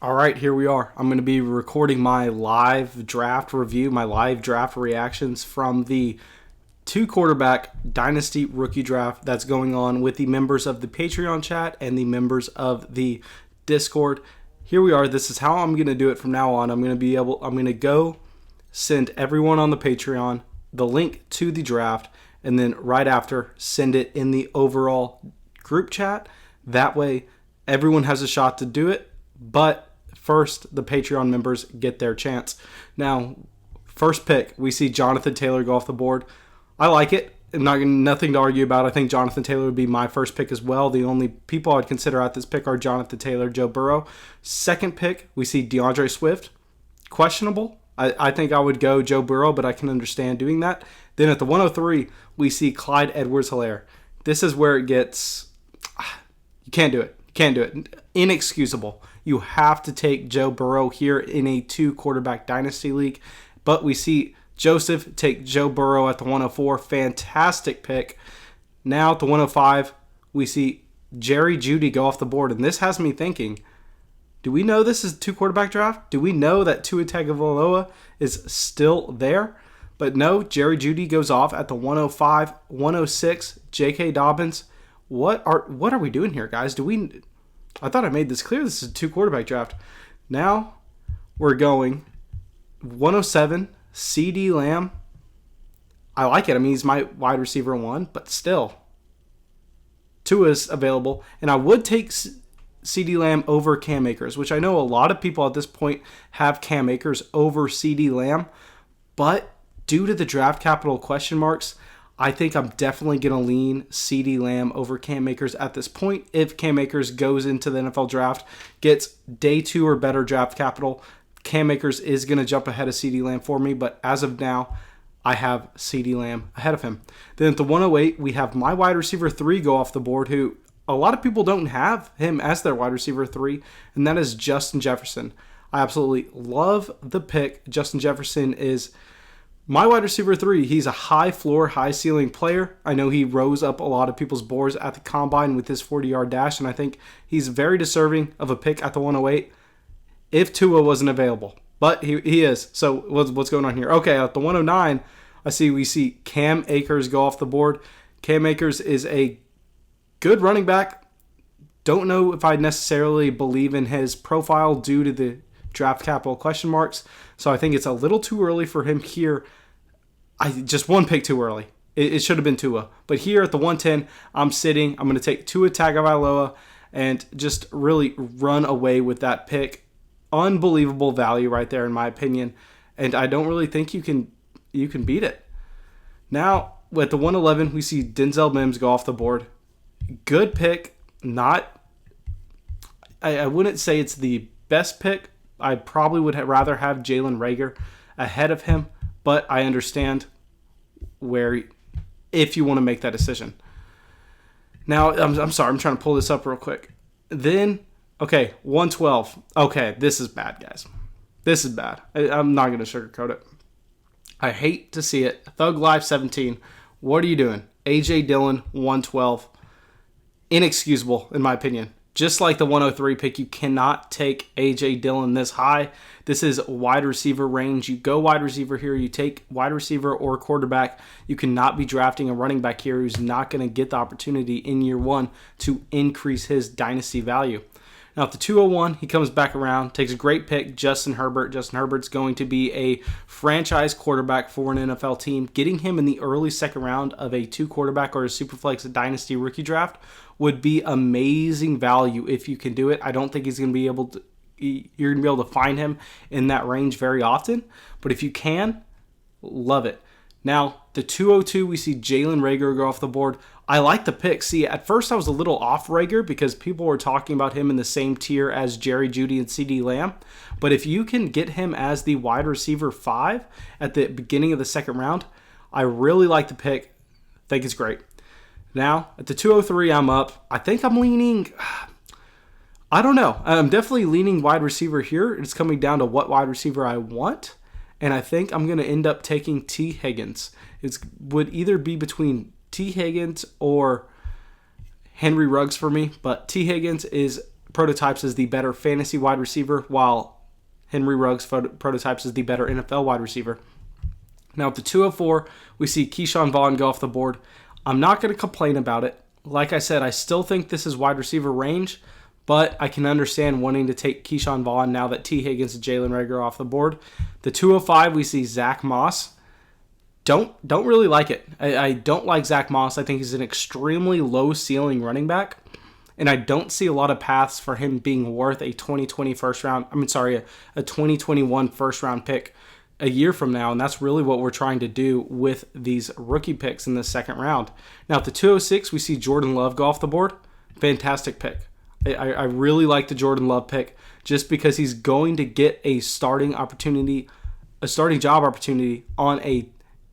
All right, here we are. I'm going to be recording my live draft review, my live draft reactions from the two-quarterback Dynasty rookie draft that's going on with the members of the Patreon chat and the members of the Discord. Here we are. This is how I'm going to do it from now on. I'm going to go send everyone on the Patreon the link to the draft, and then right after, send it in the overall group chat. That way, everyone has a shot to do it, but first, the Patreon members get their chance. Now, first pick, we see Jonathan Taylor go off the board. I like it. Nothing to argue about. I think Jonathan Taylor would be my first pick as well. The only people I'd consider at this pick are Jonathan Taylor, Joe Burrow. Second pick, we see DeAndre Swift. Questionable. I think I would go Joe Burrow, but I can understand doing that. Then at the 103, we see Clyde Edwards-Helaire. This is where it gets... You can't do it. You can't do it. Inexcusable. You have to take Joe Burrow here in a two-quarterback dynasty league. But we see Joseph take Joe Burrow at the 104. Fantastic pick. Now at the 105, we see Jerry Jeudy go off the board. And this has me thinking, do we know this is a two-quarterback draft? Do we know that Tua Tagovailoa is still there? But no, Jerry Jeudy goes off at the 105, 106, J.K. Dobbins. What are we doing here, guys? I thought I made this clear. This is a two-quarterback draft. Now we're going 107, CeeDee Lamb. I like it. I mean, he's my wide receiver one, but still, Tua's available. And I would take CeeDee Lamb over Cam Akers, which I know a lot of people at this point have Cam Akers over CeeDee Lamb. But due to the draft capital question marks, I think I'm definitely going to lean CeeDee Lamb over Cam Akers at this point. If Cam Akers goes into the NFL draft, gets day 2 or better draft capital, Cam Akers is going to jump ahead of CeeDee Lamb for me. But as of now, I have CeeDee Lamb ahead of him. Then at the 108, we have my wide receiver 3 go off the board, who a lot of people don't have him as their wide receiver 3, and that is Justin Jefferson. I absolutely love the pick. Justin Jefferson is my wide receiver 3. He's a high floor, high ceiling player. I know he rose up a lot of people's boards at the combine with his 40-yard dash, and I think he's very deserving of a pick at the 108 if Tua wasn't available. But he is. So what's going on here? Okay, at the 109, we see Cam Akers go off the board. Cam Akers is a good running back. Don't know if I necessarily believe in his profile due to the draft capital question marks. So I think it's a little too early for him here. Just one pick too early. It should have been Tua. But here at the 110, I'm going to take Tua Tagovailoa and just really run away with that pick. Unbelievable value right there, in my opinion. And I don't really think you can beat it. Now, at the 111, we see Denzel Mims go off the board. Good pick. I wouldn't say it's the best pick. I probably would rather have Jalen Rhaegar ahead of him, but I understand if you want to make that decision. Now, I'm sorry, I'm trying to pull this up real quick. Then, 112. Okay, this is bad, guys. This is bad. I'm not going to sugarcoat it. I hate to see it. Thug Life 17. What are you doing? A.J. Dillon, 112. Inexcusable, in my opinion. Just like the 103 pick, you cannot take A.J. Dillon this high. This is wide receiver range. You go wide receiver here. You take wide receiver or quarterback. You cannot be drafting a running back here who's not going to get the opportunity in year one to increase his dynasty value. Now, at the 201, he comes back around, takes a great pick, Justin Herbert. Justin Herbert's going to be a franchise quarterback for an NFL team. Getting him in the early second round of a two-quarterback or a Superflex dynasty rookie draft would be amazing value if you can do it. I don't think you're going to be able to find him in that range very often. But if you can, love it. Now, the 202, we see Jalen Rhaegar go off the board. I like the pick. See, at first I was a little off Rhaegar because people were talking about him in the same tier as Jerry Jeudy and CeeDee Lamb. But if you can get him as the wide receiver 5 at the beginning of the second round, I really like the pick. I think it's great. Now, at the 203, I'm up. I think I'm leaning... I don't know. I'm definitely leaning wide receiver here. It's coming down to what wide receiver I want. And I think I'm going to end up taking T. Higgins. It would either be between T. Higgins or Henry Ruggs for me. But T. Higgins is prototypes as the better fantasy wide receiver, while Henry Ruggs prototypes as the better NFL wide receiver. Now at the 204, we see Keyshawn Vaughn go off the board. I'm not going to complain about it. Like I said, I still think this is wide receiver range, but I can understand wanting to take Keyshawn Vaughn now that T. Higgins and Jalen Rhaegar are off the board. The 205, we see Zach Moss. Don't really like it. I don't like Zach Moss. I think he's an extremely low ceiling running back, and I don't see a lot of paths for him being worth a 2021 first round pick a year from now, and that's really what we're trying to do with these rookie picks in the second round. Now at the 206, we see Jordan Love go off the board. Fantastic pick. I really like the Jordan Love pick just because he's going to get a starting job opportunity on a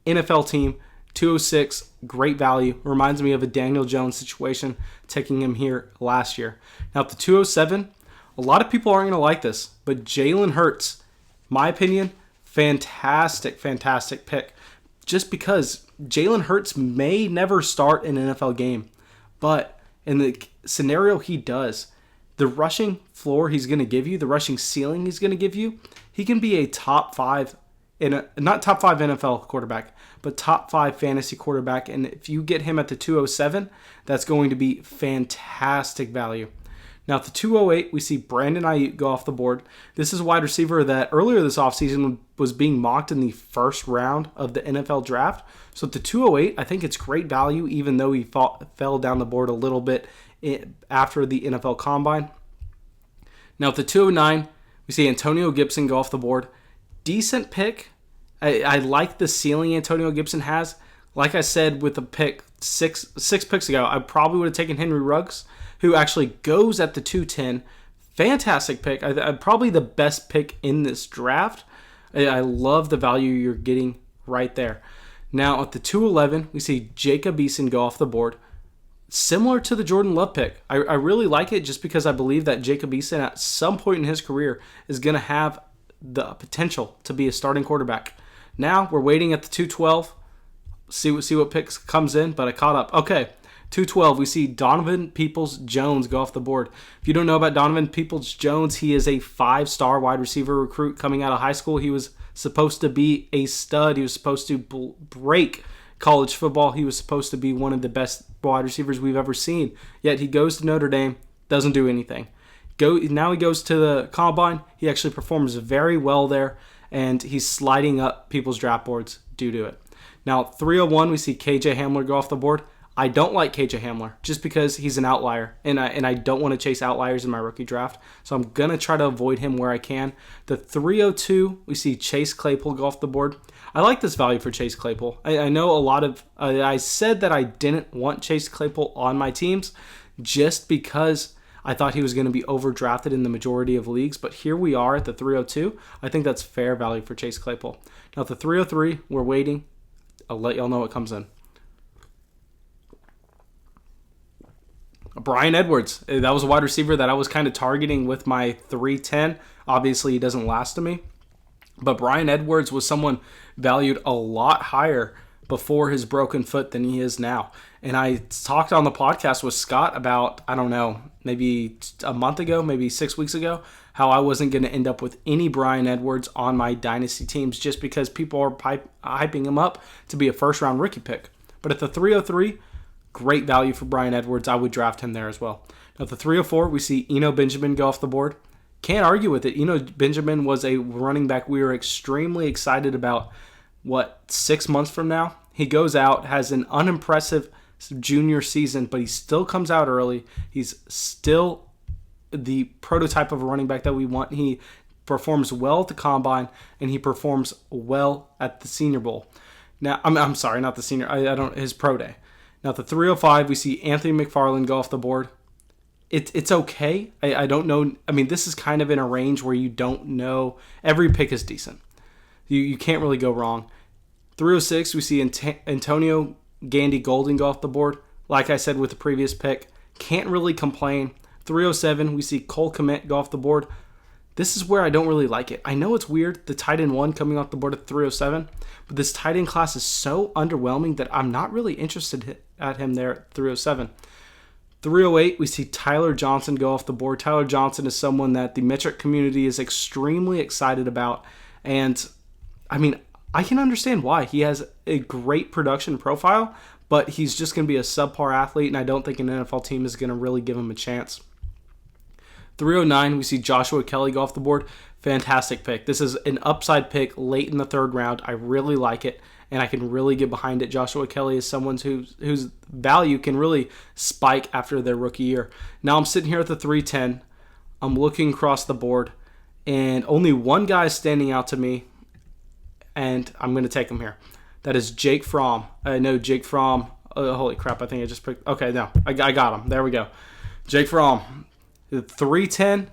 NFL team. 206, great value. Reminds me of a Daniel Jones situation, taking him here last year. Now at the 207, a lot of people aren't going to like this, but Jalen Hurts, my opinion, fantastic pick. Just because Jalen Hurts may never start an NFL game, but in the scenario he does, the rushing floor he's going to give you, the rushing ceiling he's going to give you, he can be a top 5 not top 5 NFL quarterback, but top 5 fantasy quarterback. And if you get him at the 207, that's going to be fantastic value. Now at the 208, we see Brandon Ayuk go off the board. This is a wide receiver that earlier this offseason was being mocked in the first round of the NFL draft. So at the 208, I think it's great value, even though he fell down the board a little bit after the NFL Combine. Now at the 209, we see Antonio Gibson go off the board. Decent pick. I like the ceiling Antonio Gibson has. Like I said with the pick six picks ago, I probably would have taken Henry Ruggs, who actually goes at the 210. Fantastic pick. Probably the best pick in this draft. I love the value you're getting right there. Now at the 211, we see Jacob Eason go off the board. Similar to the Jordan Love pick. I really like it just because I believe that Jacob Eason at some point in his career is going to have the potential to be a starting quarterback. Now we're waiting at the 212. See what picks comes in, but I caught up. Okay, 212, we see Donovan Peoples-Jones go off the board. If you don't know about Donovan Peoples-Jones, he is a 5-star wide receiver recruit coming out of high school. He was supposed to be a stud. He was supposed to break college football. He was supposed to be one of the best wide receivers we've ever seen. Yet he goes to Notre Dame, doesn't do anything. Now he goes to the Combine. He actually performs very well there, and he's sliding up people's draft boards due to it. Now, 301, we see KJ Hamler go off the board. I don't like KJ Hamler just because he's an outlier, and I don't want to chase outliers in my rookie draft, so I'm going to try to avoid him where I can. The 302, we see Chase Claypool go off the board. I like this value for Chase Claypool. I know a lot of I said that I didn't want Chase Claypool on my teams just because I thought he was going to be overdrafted in the majority of leagues, but here we are at the 302. I think that's fair value for Chase Claypool. Now at the 303, we're waiting. I'll let y'all know what comes in. Bryan Edwards. That was a wide receiver that I was kind of targeting with my 310. Obviously, he doesn't last to me. But Bryan Edwards was someone valued a lot higher before his broken foot than he is now. And I talked on the podcast with Scott about, I don't know, maybe a month ago, maybe 6 weeks ago, how I wasn't going to end up with any Bryan Edwards on my Dynasty teams just because people are hyping him up to be a first-round rookie pick. But at the 303, great value for Bryan Edwards. I would draft him there as well. Now at the 304, we see Eno Benjamin go off the board. Can't argue with it. Eno Benjamin was a running back we were extremely excited about, 6 months from now? He goes out, has an unimpressive junior season, but he still comes out early. He's still the prototype of a running back that we want. He performs well at the Combine, and he performs well at the Senior Bowl. Now, I'm sorry, not the Senior. His pro day. Now, at the 305, we see Anthony McFarland go off the board. It's okay. I don't know. I mean, this is kind of in a range where you don't know. Every pick is decent. You can't really go wrong. 306, we see Antonio Gandy Golden go off the board. Like I said with the previous pick, can't really complain. 307, we see Cole Kmet go off the board. This is where I don't really like it. I know it's weird, the tight end 1 coming off the board at 307, but this tight end class is so underwhelming that I'm not really interested at him there at 307. 308, we see Tyler Johnson go off the board. Tyler Johnson is someone that the metric community is extremely excited about. And, I mean, I can understand why. He has a great production profile, but he's just going to be a subpar athlete, and I don't think an NFL team is going to really give him a chance. 309, we see Joshua Kelly go off the board. Fantastic pick. This is an upside pick late in the third round. I really like it, and I can really get behind it. Joshua Kelly is someone whose value can really spike after their rookie year. Now I'm sitting here at the 310. I'm looking across the board, and only one guy is standing out to me, and I'm going to take him here. That is Jake Fromm. I know Jake Fromm. Holy crap, I think I just picked. Okay, no, I got him. There we go. Jake Fromm. 310,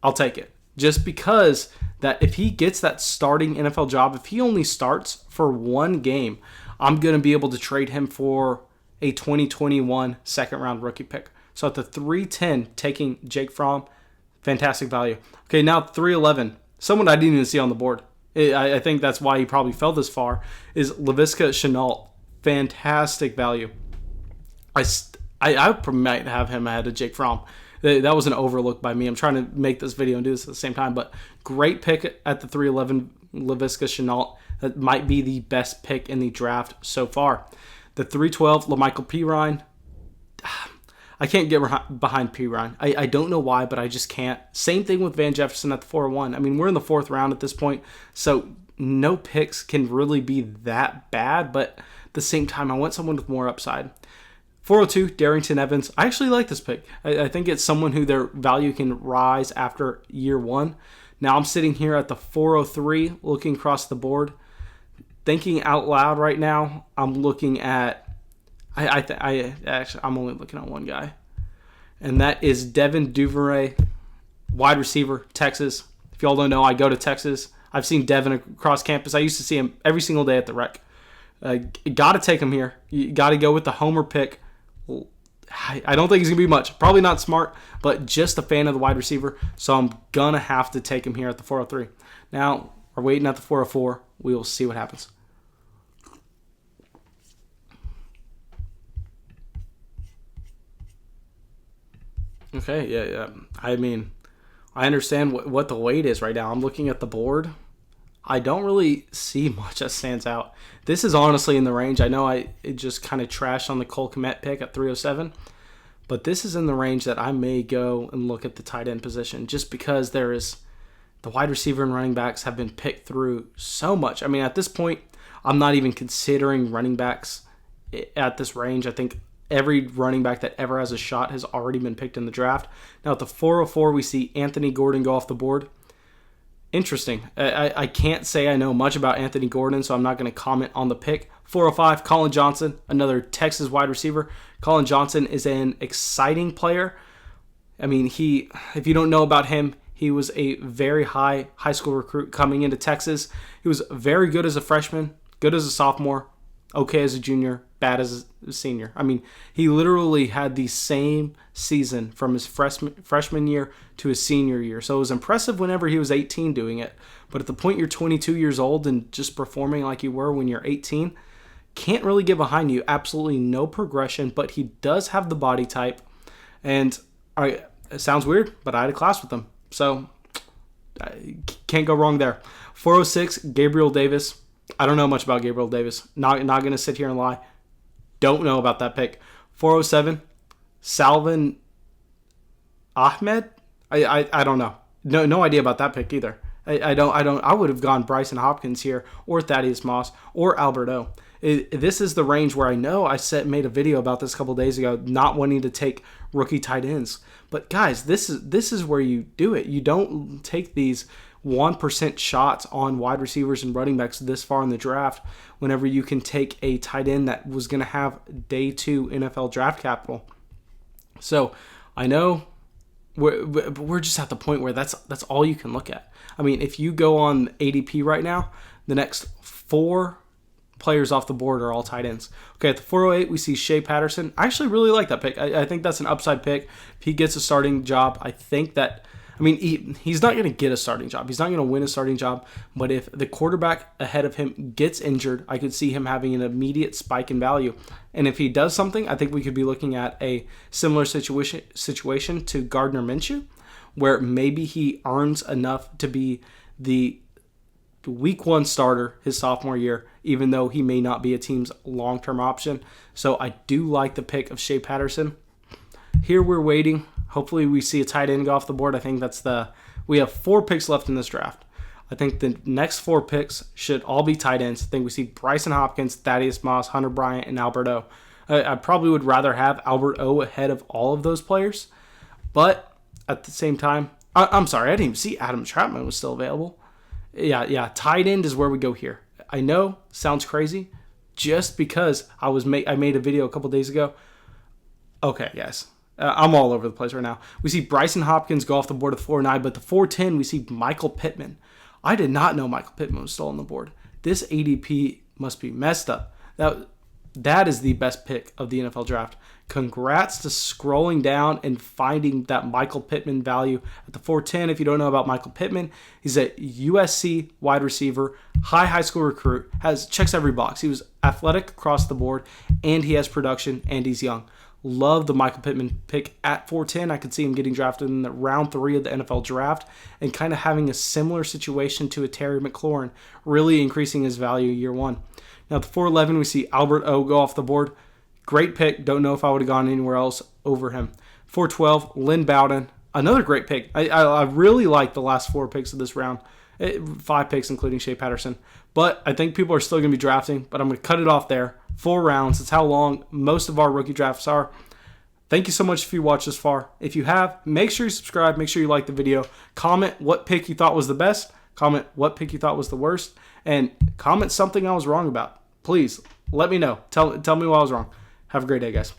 I'll take it. Just because that if he gets that starting NFL job, if he only starts for one game, I'm going to be able to trade him for a 2021 second-round rookie pick. So at the 310, taking Jake Fromm, fantastic value. Okay, now 311, someone I didn't even see on the board. I think that's why he probably fell this far, is Laviska Shenault. Fantastic value. I might have him ahead of Jake Fromm. That was an overlook by me. I'm trying to make this video and do this at the same time, but great pick at the 311, Laviska Shenault. That might be the best pick in the draft so far. The 312, LaMichael Pirine. I can't get behind Pirine. I don't know why, but I just can't. Same thing with Van Jefferson at the 401. I mean, we're in the fourth round at this point, so no picks can really be that bad, but at the same time, I want someone with more upside. 402, Darrington Evans. I actually like this pick. I think it's someone who their value can rise after year one. Now I'm sitting here at the 403, looking across the board. Thinking out loud right now, I'm looking at... I'm only looking at one guy. And that is Devin Duvernay, wide receiver, Texas. If y'all don't know, I go to Texas. I've seen Devin across campus. I used to see him every single day at the rec. Got to take him here. You got to go with the homer pick. I don't think he's going to be much. Probably not smart, but just a fan of the wide receiver. So I'm going to have to take him here at the 403. Now, we're waiting at the 404. We will see what happens. Okay, yeah. I mean, I understand what the weight is right now. I'm looking at the board. I don't really see much that stands out. This is honestly in the range. I know it just kind of trashed on the Cole Kmet pick at 307, but this is in the range that I may go and look at the tight end position just because there is the wide receiver and running backs have been picked through so much. I mean, at this point, I'm not even considering running backs at this range. I think every running back that ever has a shot has already been picked in the draft. Now at the 404, we see Anthony Gordon go off the board. Interesting. I can't say I know much about Anthony Gordon, so I'm not going to comment on the pick. 405, Colin Johnson, another Texas wide receiver. Colin Johnson is an exciting player. I mean, if you don't know about him, he was a very high school recruit coming into Texas. He was very good as a freshman, good as a sophomore, okay as a junior, bad as a senior. I mean, he literally had the same season from his freshman year to his senior year. So it was impressive whenever he was 18 doing it. But at the point you're 22 years old and just performing like you were when you're 18, can't really get behind you. Absolutely no progression, but he does have the body type. And it sounds weird, but I had a class with him. So I can't go wrong there. 406, Gabriel Davis. I don't know much about Gabriel Davis. Not going to sit here and lie. Don't know about that pick. 407, Salvin Ahmed. I don't know. No idea about that pick either. I would have gone Bryson Hopkins here, or Thaddeus Moss, or Alberto. This is the range where I know I made a video about this a couple days ago, not wanting to take rookie tight ends. But guys, this is where you do it. You don't take these 1% shots on wide receivers and running backs this far in the draft whenever you can take a tight end that was going to have day 2 NFL draft capital. So I know we're just at the point where that's all you can look at. I mean, if you go on ADP right now, the next 4 players off the board are all tight ends. Okay, at the 408, we see Shea Patterson. I actually really like that pick. I think that's an upside pick. If he gets a starting job, I think that I mean, he's not going to get a starting job. He's not going to win a starting job. But if the quarterback ahead of him gets injured, I could see him having an immediate spike in value. And if he does something, I think we could be looking at a similar situation to Gardner Minshew, where maybe he earns enough to be the week 1 starter his sophomore year, even though he may not be a team's long-term option. So I do like the pick of Shea Patterson. Here we're waiting. Hopefully we see a tight end go off the board. I think we have 4 picks left in this draft. I think the next 4 picks should all be tight ends. I think we see Bryson Hopkins, Thaddeus Moss, Hunter Bryant, and Albert O. I probably would rather have Albert O ahead of all of those players. But at the same time, I'm sorry, I didn't even see Adam Trautman was still available. Yeah, tight end is where we go here. I know, sounds crazy, just because I made a video a couple days ago. Okay, guys, I'm all over the place right now. We see Bryson Hopkins go off the board at 4-9, but the 4-10 we see Michael Pittman. I did not know Michael Pittman was still on the board. This ADP must be messed up. That is the best pick of the NFL draft. Congrats to scrolling down and finding that Michael Pittman value at the 410. If you don't know about Michael Pittman, he's a USC wide receiver, high school recruit, checks every box. He was athletic across the board, and he has production, and he's young. Love the Michael Pittman pick at 410. I could see him getting drafted in the round 3 of the NFL draft and kind of having a similar situation to a Terry McLaurin, really increasing his value year 1. Now, at the 411, we see Albert O go off the board. Great pick. Don't know if I would have gone anywhere else over him. 412, Lynn Bowden. Another great pick. I really like the last 4 picks of this round. 5 picks, including Shea Patterson. But I think people are still going to be drafting, but I'm going to cut it off there. 4 rounds. That's how long most of our rookie drafts are. Thank you so much if you watched this far. If you have, make sure you subscribe. Make sure you like the video. Comment what pick you thought was the best. Comment what pick you thought was the worst. And comment something I was wrong about. Please, let me know. Tell me why I was wrong. Have a great day, guys.